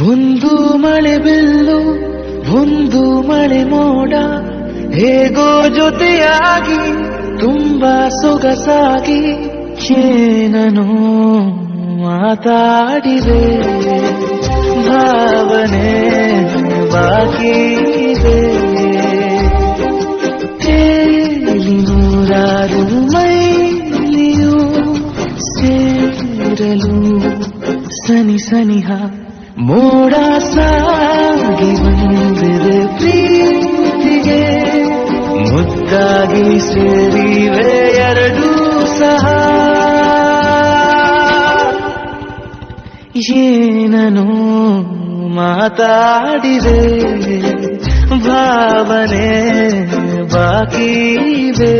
ಒಂದು ಮಳೆ ಬಿಲ್ಲು ಒಂದು ಮಳೆ ಮೋಡ ಹೇಗೋ ಜೊತೆಯಾಗಿ ತುಂಬಾ ಸೊಗಸಾಗಿ ಏನನೋ ಮಾತಾಡಿದೆ ಭಾವನೆ ಬಾಕಿ ಇದೆ ತೇಲಿ ನೂರಾರು ಮೈಲಿಯೂ ಸೇರಲು ಸನಿ ಸನಿಹ ಮೋಡ ಸಾಗಿ ಬಂದಿದೆ ಪ್ರೀತಿಗೆ ಮುದ್ದಾಗಿ ಸೇರಿವೆ ಎರಡೂ ಸಹ ಏನನೋ ಮಾತಾಡಿದೆ ಭಾವನೆ ಬಾಕಿ ಇದೆ